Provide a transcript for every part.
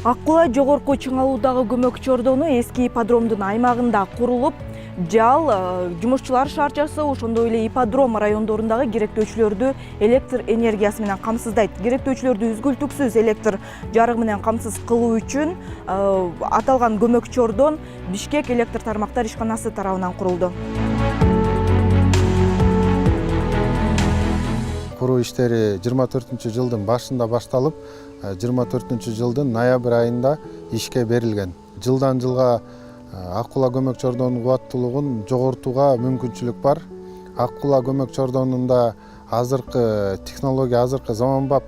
Ак Кула жогорку чыңалуудагы көмөк чордону эски ипподромдун аймагында курулуп, жал жумушчулар шаарчасы ошондой эле ипподром райондорундагы керектөөчүлөрдү электр энергиясы менен камсыздайт. Керектөөчүлөрдү үзгүлтүксүз электр жарыгы менен камсыз кылуу үчүн аталган көмөк чордон Бишкек электр тармактар ишканасы тарабынан курулду. Куруу иштери 24-жылдын башында башталып, 24-жылдын ноябрь айында ишке берилген. Жылдан жылга Ак Кула көмөк чордонунун кубаттуулугун жогортууга мүмкүнчүлүк бар. Ак Кула көмөк чордонунда азыркы технология, азыркы заманбап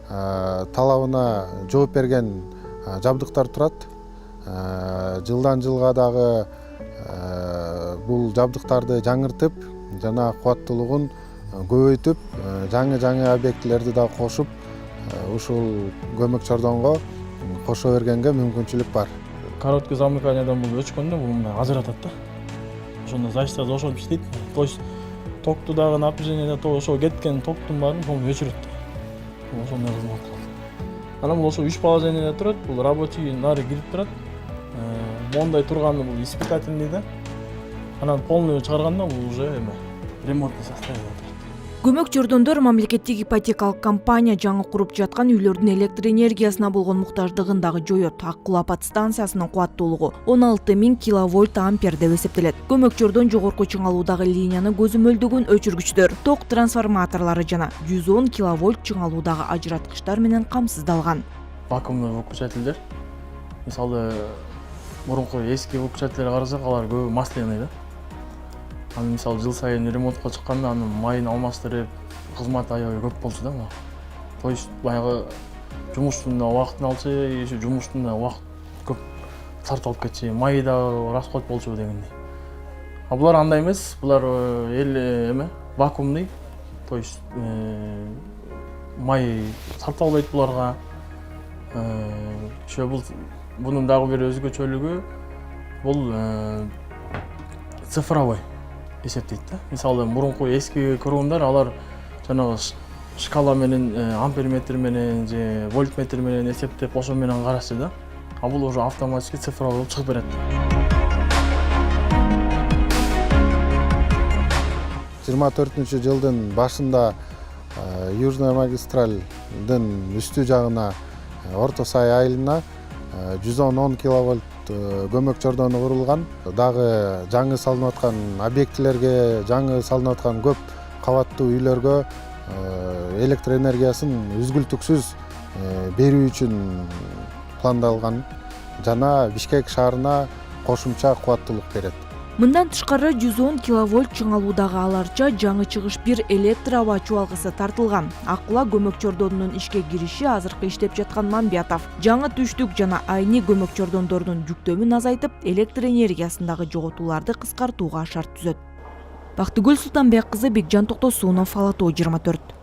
талабына жооп берген жабдыктар турат. Жылдан жылга дагы бул жабдыктарды жаңыртып, жана кубаттуулугун көбөйтүп, жаңы объектилерди да кошуп, ушул көмөк чордонго кошо бергенге мүмкүнчүлүк бар. Короткое замыканиядан бул өчкөндө бул мындай ажыратат да. Ошондо защитасы ошентип иштейт. То есть токту дагы напряжение то ошо кеткен токтун баарын өчүрөт. Ошондой кызмат кылат. Анан бул ошо 3 положениеде турат. Бул рабочий нары кирип турат. Мондай турганы бул испытательный да. Анан полный чыгарганда бул уже ремонтный состояние. Көмөк чордондор мамлекеттик ипотекалык компания жаңы куруп жаткан үйлөрдүн электр энергиясына болгон муктаждыгын дагы жоёт. Ак Кула подстанциясынын кубаттуулугу 16.000 киловольт ампер деп эсептелет. Көмөк чордон жогорку чыңалуудагы линияны көзөмөлдөгөн өчүргүчтөр, ток трансформаторлору жана 110 киловольт чыңалуудагы ажыраткычтар менен камсыздалган. Вакуумдуу выключательдер. Мисалы, мурунку эски выключательдерге карасак, алар көбү масляный да. Аны мисалы жыл сайын ремонтко чыкканда анын майын алмаштырып, кызмат аябай көп болчу да. То есть баягы жумуштун да убактын алчу, ошо жумуштун да убакыт көп сарп алып кетчү, май да расход болчу дегендей. А булар андай эмес, булар вакуумный. То есть май сарталбайт буларга. Ошо бунун дагы бир өзгөчөлүгү бул цифровой эсептейт да. Мисалы, мурунку эски курумдар алар жанагы шкала менен, амперметр менен же вольтметр менен эсептеп ошо менен карашчу да. А бул уже автоматически цифровой болуп чыгып берет. 24-жылдын башында Южная магистралдын үстү жагына Орто Сай айылына 110 киловольт көмөк чордону курулган. Дагы жаңы салынып аткан объектилерге, жаңы салынып аткан көп кабаттуу үйлөргө электр энергиясын үзгүлтүксүз берүү үчүн пландалган жана Бишкек шаарына кошумча кубаттуулук берет. Мындан тышкары 110 киловольт чыңалуудагы аларча жаңы чыгыш бир электр аба чубалгысы тартылган. Ак Кула көмөк чордонунун ишке кириши азыркы иштеп жаткан Мамбетов жаңы түштүк жана айны көмөк чордондордун жүктөмүн азайтып, электр энергиясындагы жоготууларды кыскартууга шарт түзөт. Бактыгүл Султанбек кызы, Бекжан Токтосунов, Ала Тоо 24.